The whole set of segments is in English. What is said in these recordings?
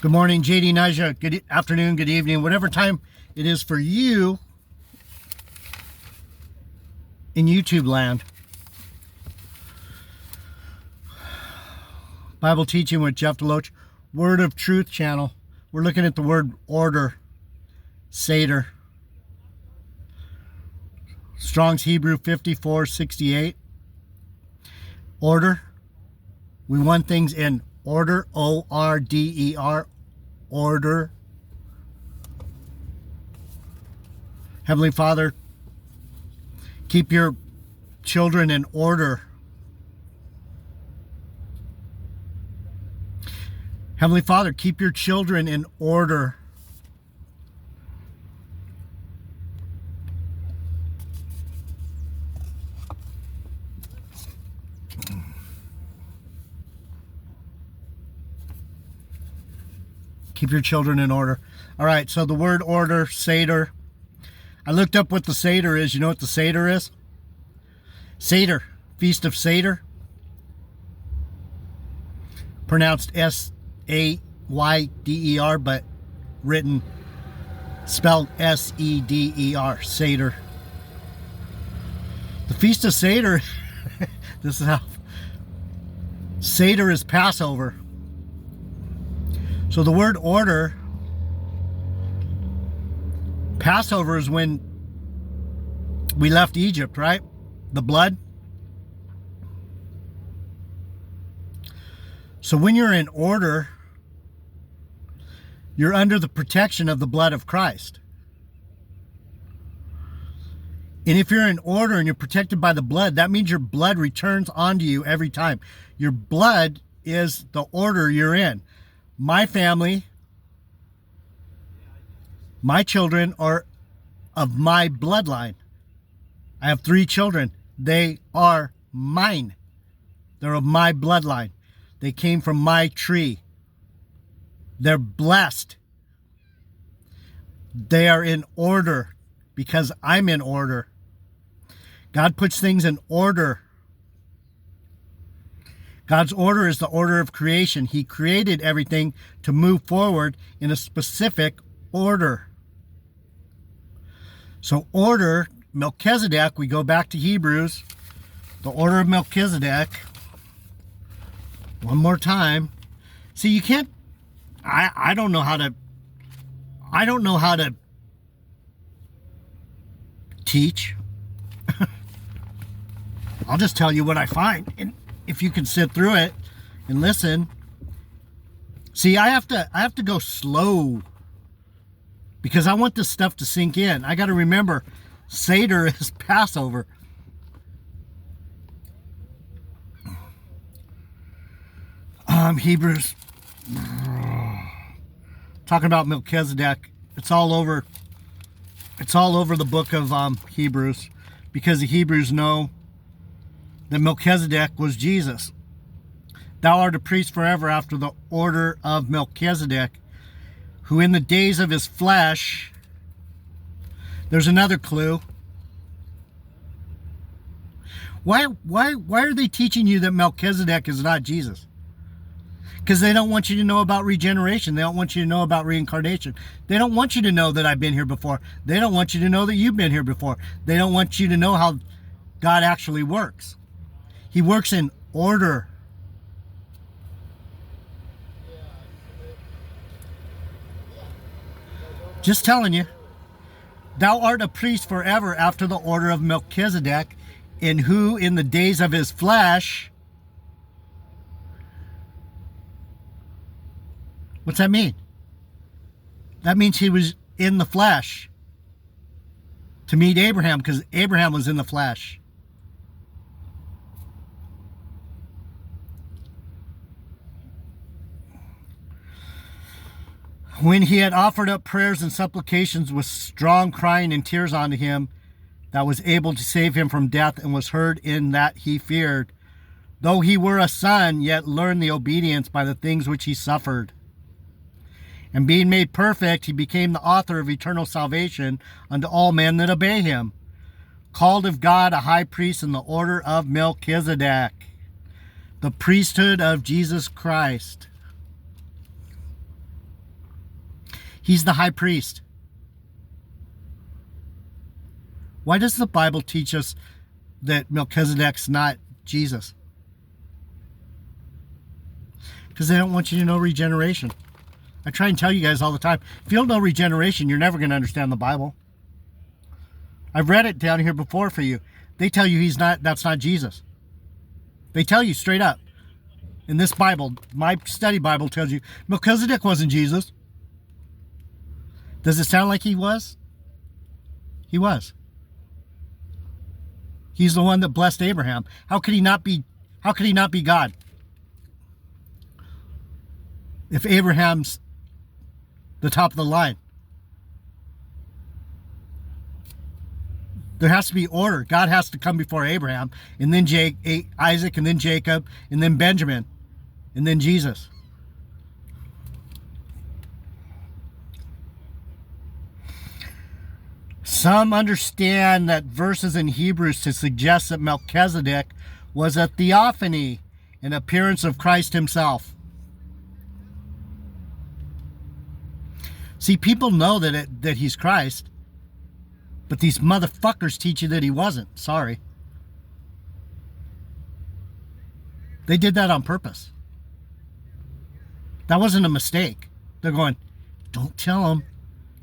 Good morning, JD Naja. Good afternoon, good evening, whatever time it is for you in YouTube land. Bible teaching with Jeff Deloach, Word of Truth channel. We're looking at the word order, Seder. Strong's Hebrew 5468. Order. We want things in order, O-R-D-E-R, order. Heavenly Father, keep your children in order. Heavenly Father, keep your children in order. Keep your children in order. All right, so the word order, Seder. I looked up what the Seder is. You know what the Seder is? Seder, Feast of Seder. Pronounced S-A-Y-D-E-R, but written, spelled S-E-D-E-R, Seder. The Feast of Seder, this is how, Seder is Passover. So the word order, Passover is when we left Egypt, right? The blood. So when you're in order, you're under the protection of the blood of Christ. And if you're in order and you're protected by the blood, that means your blood returns onto you every time. Your blood is the order you're in. My family, my children are of my bloodline. I have 3 children. They are mine. They're of my bloodline. They came from my tree. They're blessed. They are in order because I'm in order. God puts things in order. God's order is the order of creation. He created everything to move forward in a specific order. So order, Melchizedek, we go back to Hebrews, the order of Melchizedek. One more time. See, you can't, I don't know how to teach. I'll just tell you what I find. And if you can sit through it and listen. See, I have to go slow because I want this stuff to sink in. I got to remember, Seder is Passover. Hebrews, talking about Melchizedek. It's all over the book of Hebrews, because the Hebrews know that Melchizedek was Jesus. Thou art a priest forever after the order of Melchizedek, who in the days of his flesh, there's another clue. Why are they teaching you that Melchizedek is not Jesus? Because they don't want you to know about regeneration. They don't want you to know about reincarnation. They don't want you to know that I've been here before. They don't want you to know that you've been here before. They don't want you to know how God actually works. He works in order. Just telling you. Thou art a priest forever after the order of Melchizedek, in who in the days of his flesh. What's that mean? That means he was in the flesh to meet Abraham, because Abraham was in the flesh. When he had offered up prayers and supplications with strong crying and tears unto him, that was able to save him from death, and was heard in that he feared. Though he were a son, yet learned the obedience by the things which he suffered. And being made perfect, he became the author of eternal salvation unto all men that obey him, called of God a high priest in the order of Melchizedek, the priesthood of Jesus Christ. He's the high priest. Why does the Bible teach us that Melchizedek's not Jesus? Because they don't want you to know regeneration. I try and tell you guys all the time, if you don't know regeneration, you're never going to understand the Bible. I've read it down here before for you. They tell you that's not Jesus. They tell you straight up. In this Bible, my study Bible tells you, Melchizedek wasn't Jesus. Does it sound like he was? He was. He's the one that blessed Abraham. How could he not be God? If Abraham's the top of the line. There has to be order. God has to come before Abraham, and then Isaac, and then Jacob, and then Benjamin, and then Jesus. Some understand that verses in Hebrews to suggest that Melchizedek was a theophany, an appearance of Christ himself. See, people know that he's Christ, but these motherfuckers teach you that he wasn't. Sorry. They did that on purpose. That wasn't a mistake. They're going, don't tell them.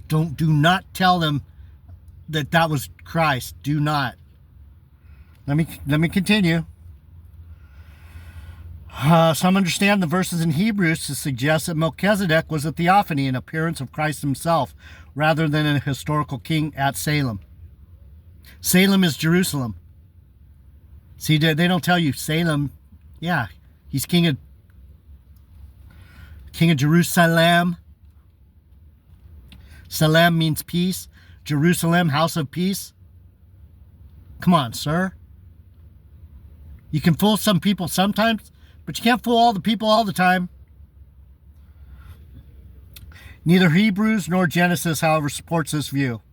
Do not tell them that was Christ. Do not. Let me continue. Some understand the verses in Hebrews to suggest that Melchizedek was a theophany, an appearance of Christ himself, rather than a historical king at Salem. Salem is Jerusalem. See, they don't tell you Salem. Yeah, he's king of Jerusalem. Salem means peace. Jerusalem, house of peace. Come on, sir. You can fool some people sometimes, but you can't fool all the people all the time. Neither Hebrews nor Genesis, however, supports this view.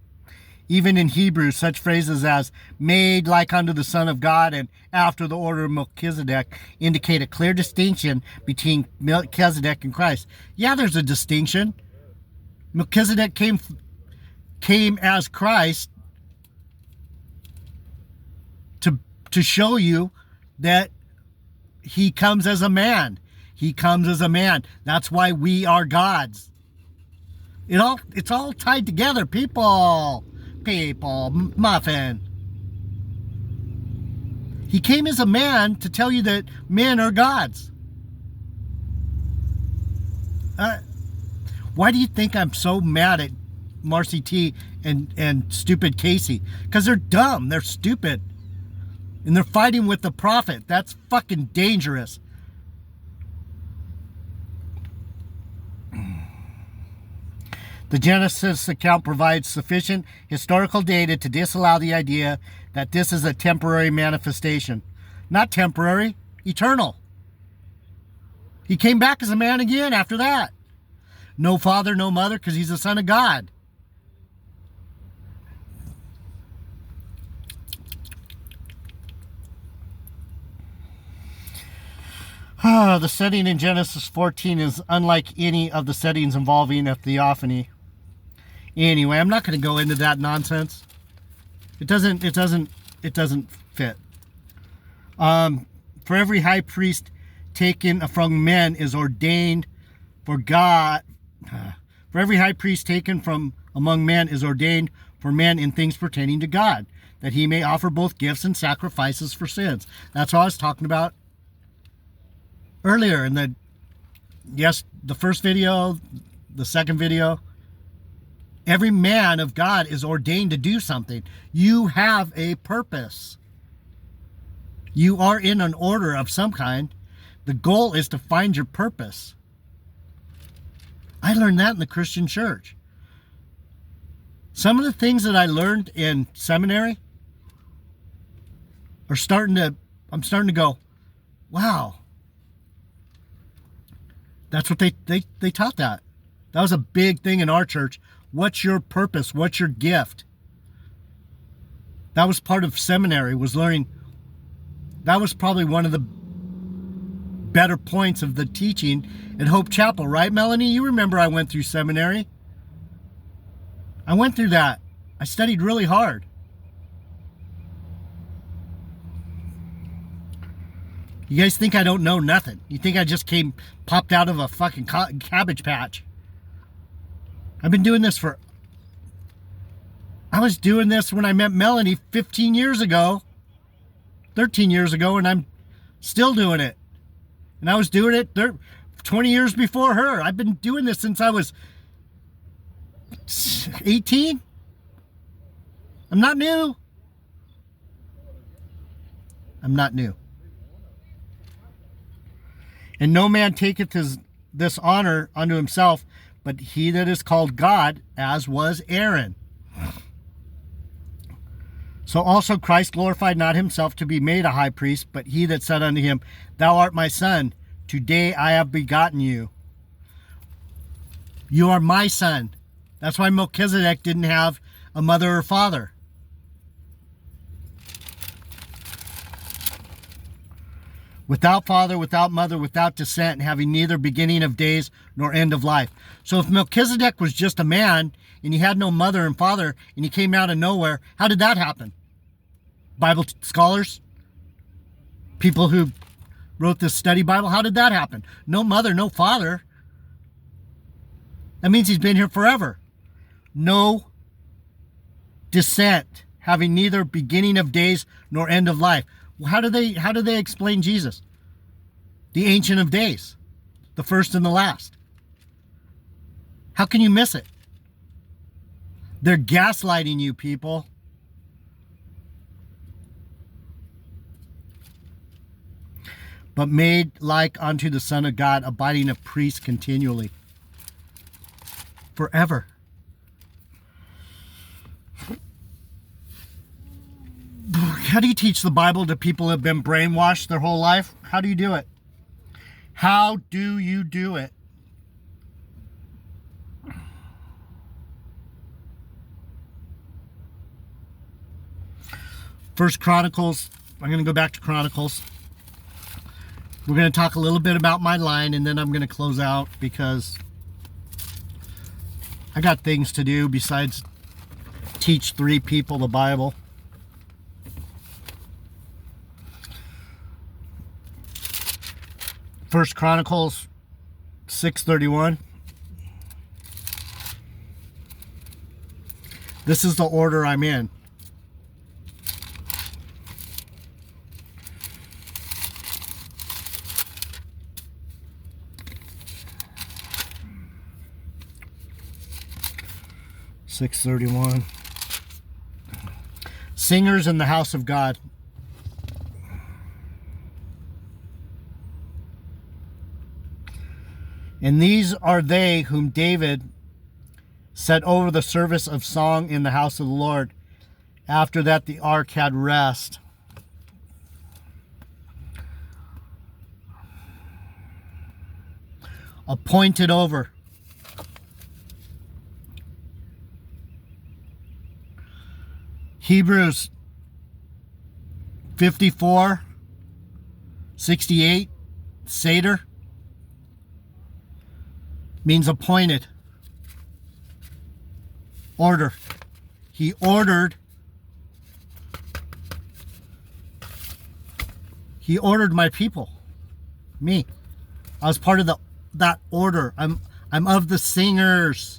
Even in Hebrews, such phrases as made like unto the Son of God and after the order of Melchizedek indicate a clear distinction between Melchizedek and Christ. Yeah, there's a distinction. Melchizedek came as Christ to show you that he comes as a man. He comes as a man. That's why we are gods. It's all tied together, people, muffin. He came as a man to tell you that men are gods. Why do you think I'm so mad at Marcy T and stupid Casey? Because they're dumb, they're stupid, and they're fighting with the prophet. That's fucking dangerous. The Genesis account provides sufficient historical data to disallow the idea that this is a temporary manifestation. Not temporary, eternal. He came back as a man again after that. No father, no mother, because he's the Son of God. The setting in Genesis 14 is unlike any of the settings involving a theophany. Anyway, I'm not going to go into that nonsense. It doesn't fit. For every high priest taken from men is ordained for God. For every high priest taken from among men is ordained for men in things pertaining to God, that he may offer both gifts and sacrifices for sins. That's what I was talking about earlier in the first video, the second video. Every man of God is ordained to do something. You have a purpose. You are in an order of some kind. The goal is to find your purpose. I learned that in the Christian church. Some of the things that I learned in seminary I'm starting to go, wow. That's what they taught that. That was a big thing in our church. What's your purpose? What's your gift? That was part of seminary, was learning. That was probably one of the better points of the teaching at Hope Chapel, right, Melanie? You remember I went through seminary. I went through that. I studied really hard. You guys think I don't know nothing. You think I just popped out of a fucking cabbage patch. I've been doing this I was doing this when I met Melanie 15 years ago, 13 years ago, and I'm still doing it. And I was doing it 20 years before her. I've been doing this since I was 18. I'm not new. I'm not new. And no man taketh this honor unto himself, but he that is called God, as was Aaron. So also Christ glorified not himself to be made a high priest, but he that said unto him, Thou art my son, today I have begotten you. You are my son. That's why Melchizedek didn't have a mother or father. Without father, without mother, without descent, having neither beginning of days nor end of life. So if Melchizedek was just a man, and he had no mother and father, and he came out of nowhere, how did that happen? Bible scholars, people who wrote this study Bible, how did that happen? No mother, no father. That means he's been here forever. No descent, having neither beginning of days nor end of life. Well, how do they explain Jesus? The Ancient of Days, the first and the last. How can you miss it? They're gaslighting you, people. But made like unto the Son of God, abiding a priest continually. Forever. How do you teach the Bible to people who have been brainwashed their whole life? How do you do it? How do you do it? First Chronicles, I'm going to go back to Chronicles. We're going to talk a little bit about my line, and then I'm going to close out because I got things to do besides teach 3 people the Bible. First Chronicles 6:31. This is the order I'm in. (6:31). Singers in the house of God. And these are they whom David set over the service of song in the house of the Lord, after that the ark had rest. Appointed over. Hebrews 54:68, Seder, means appointed. Order. He ordered. He ordered my people. Me. I was part of that order. I'm of the singers.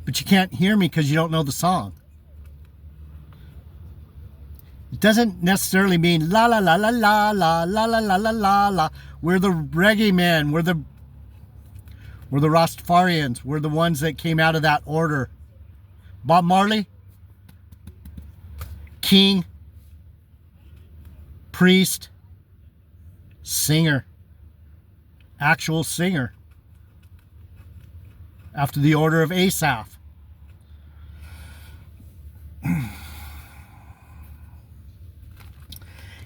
But you can't hear me because you don't know the song. It doesn't necessarily mean la la la la la la la la la la la la. We're the reggae men. We're the Rastafarians. We're the ones that came out of that order. Bob Marley, king, priest, singer, actual singer, after the order of Asaph.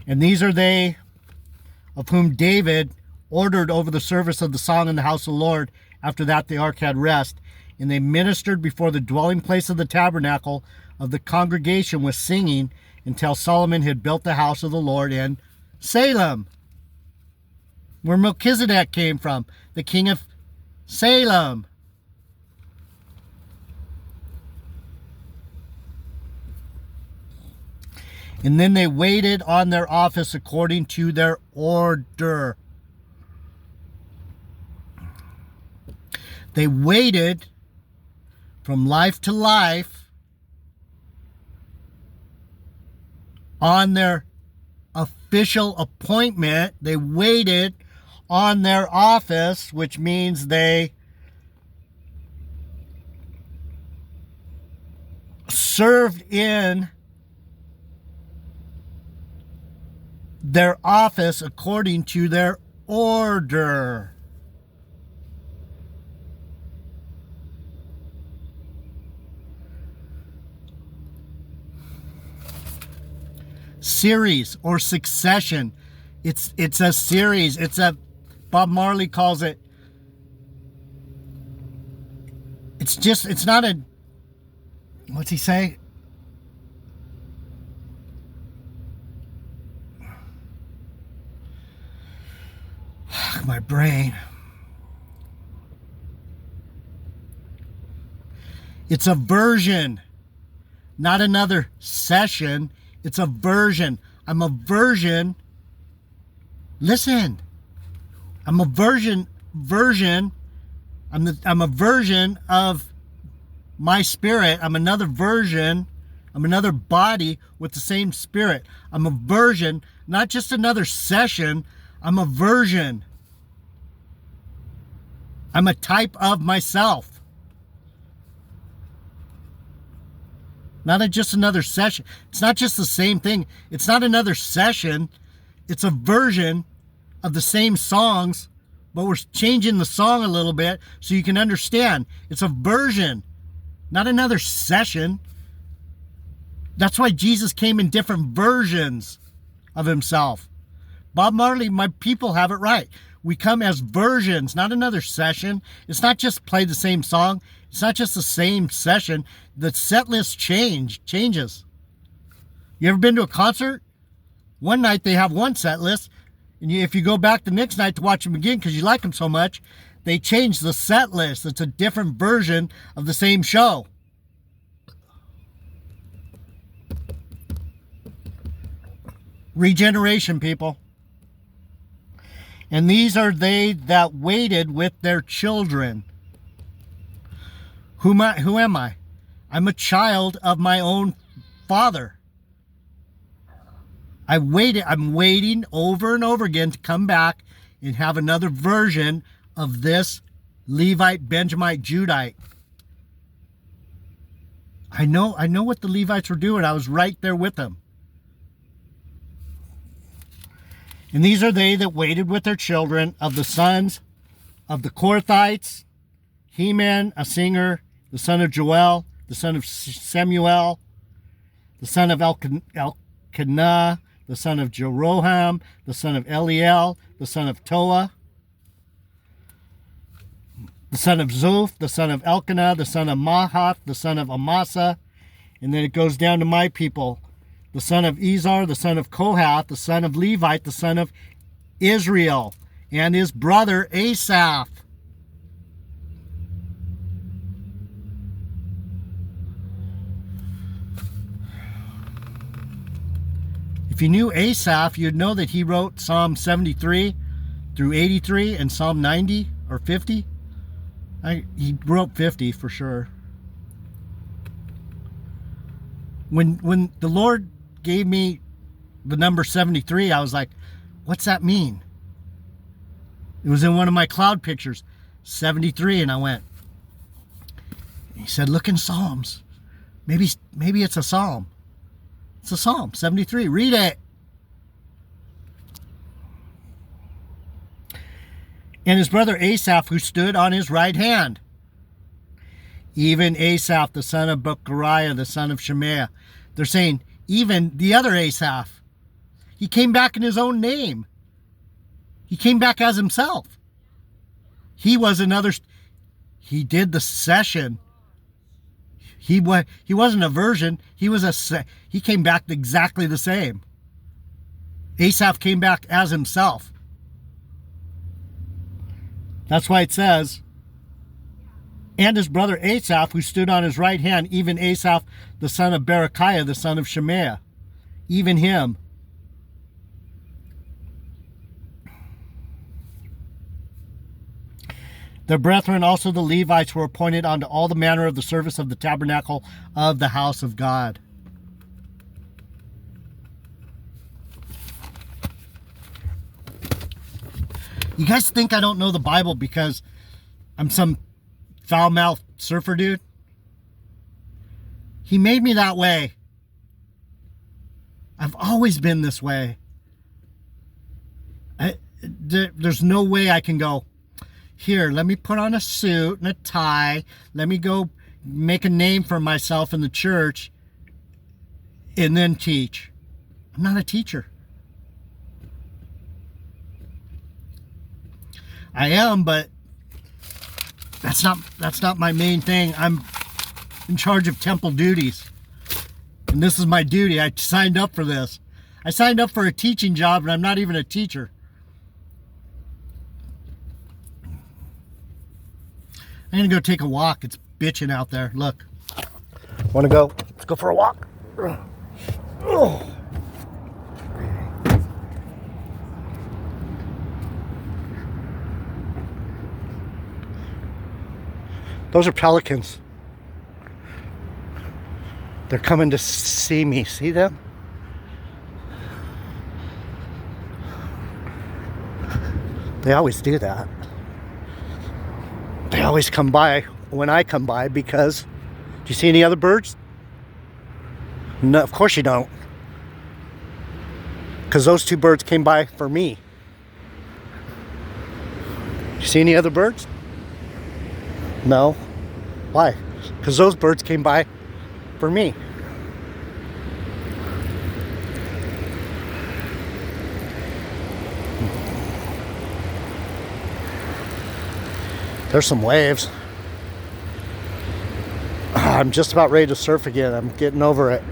And these are they of whom David ordered over the service of the song in the house of the Lord. After that the ark had rest. And they ministered before the dwelling place of the tabernacle of the congregation with singing, until Solomon had built the house of the Lord in Salem. where Melchizedek came from, the king of Salem. And then they waited on their office according to their order. They waited from life to life on their official appointment. They waited on their office, which means they served in their office according to their order. Series or succession. It's a series. Bob Marley calls it. It's not a, what's he say? My brain. It's a version, not another session. It's a version. I'm a version. Listen. I'm a version. I'm a version of my spirit. I'm another version. I'm another body with the same spirit. I'm a version, not just another session. I'm a version. I'm a type of myself. Not just another session. It's not just the same thing. It's not another session. It's a version of the same songs, but we're changing the song a little bit so you can understand. It's a version, not another session. That's why Jesus came in different versions of himself. Bob Marley, my people have it right. We come as versions, not another session. It's not just play the same song. It's not just the same session. The set list changes. You ever been to a concert? One night they have one set list, and if you go back the next night to watch them again because you like them so much, they change the set list. It's a different version of the same show. Regeneration, people. And these are they that waited with their children. Who am I? I'm a child of my own father. I'm waiting over and over again to come back and have another version of this Levite, Benjamite, Judite. I know what the Levites were doing. I was right there with them. And these are they that waited with their children of the sons of the Korathites, Heman, a singer, the son of Joel, the son of Samuel, the son of Elkanah, the son of Jeroham, the son of Eliel, the son of Toah, the son of Zoph, the son of Elkanah, the son of Mahath, the son of Amasa, and then it goes down to my people, the son of Izhar, the son of Kohath, the son of Levite, the son of Israel, and his brother Asaph. If you knew Asaph, you'd know that he wrote Psalm 73 through 83 and Psalm 90 or 50. He wrote 50 for sure. When the Lord gave me the number 73, I was like, what's that mean? It was in one of my cloud pictures, 73, and I went, he said, look in Psalms. Maybe it's a psalm. It's a psalm, 73. Read it. And his brother Asaph, who stood on his right hand. Even Asaph, the son of Bechariah, the son of Shemaiah. They're saying, even the other Asaph. He came back in his own name. He came back as himself. He was another. He did the session. He wasn't a version. He came back exactly the same. Asaph came back as himself. That's why it says, and his brother Asaph, who stood on his right hand, even Asaph, the son of Berechiah, the son of Shemaiah, even him. Their brethren, also the Levites, were appointed unto all the manner of the service of the tabernacle of the house of God. You guys think I don't know the Bible because I'm some foul-mouthed surfer dude? He made me that way. I've always been this way. There's no way I can go, here, let me put on a suit and a tie. Let me go make a name for myself in the church and then teach. I'm not a teacher. I am, but that's not my main thing. I'm in charge of temple duties. And this is my duty. I signed up for this. I signed up for a teaching job and I'm not even a teacher. I'm gonna go take a walk. It's bitching out there. Look. Wanna go? Let's go for a walk. Oh. Those are pelicans. They're coming to see me. See them? They always do that. They always come by when I come by because, do you see any other birds? No, of course you don't. Because those two birds came by for me. Do you see any other birds? No. Why? Because those birds came by for me. There's some waves. I'm just about ready to surf again. I'm getting over it.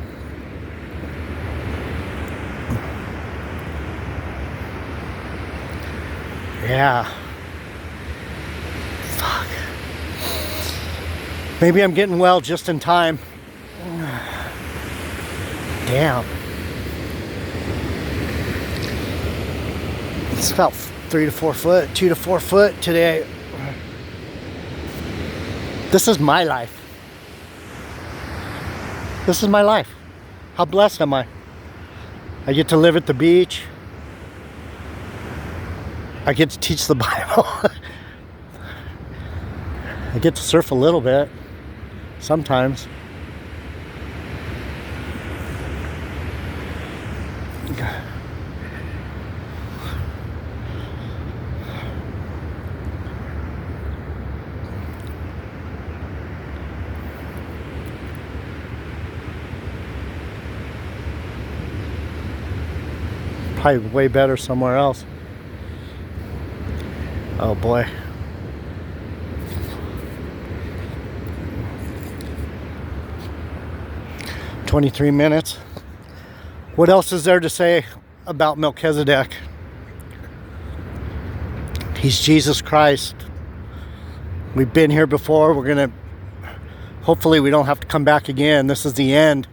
Yeah. Fuck. Maybe I'm getting well just in time. Damn. It's about 3 to 4 foot, 2 to 4 foot today. This is my life. This is my life. How blessed am I? I get to live at the beach. I get to teach the Bible. I get to surf a little bit. Sometimes. Probably way better somewhere else. Oh boy. "23 minutes. What else is there to say about Melchizedek? He's Jesus Christ. We've been here before. Hopefully we don't have to come back again. This is the end.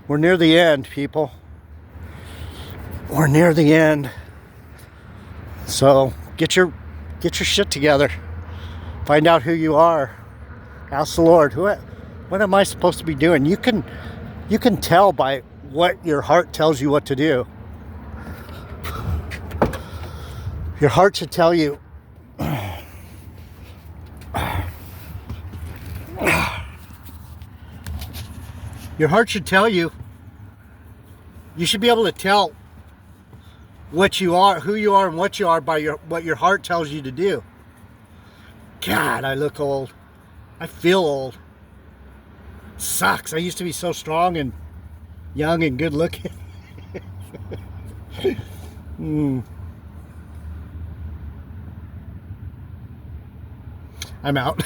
We're near the end, people. We're near the end. So get your shit together. Find out who you are. Ask the Lord, what am I supposed to be doing? You can tell by what your heart tells you what to do. Your heart should tell you your heart should tell you. You should be able to tell what you are, who you are, and what you are by what your heart tells you to do. God, I look old. I feel old. Sucks. I used to be so strong and young and good looking. I'm out.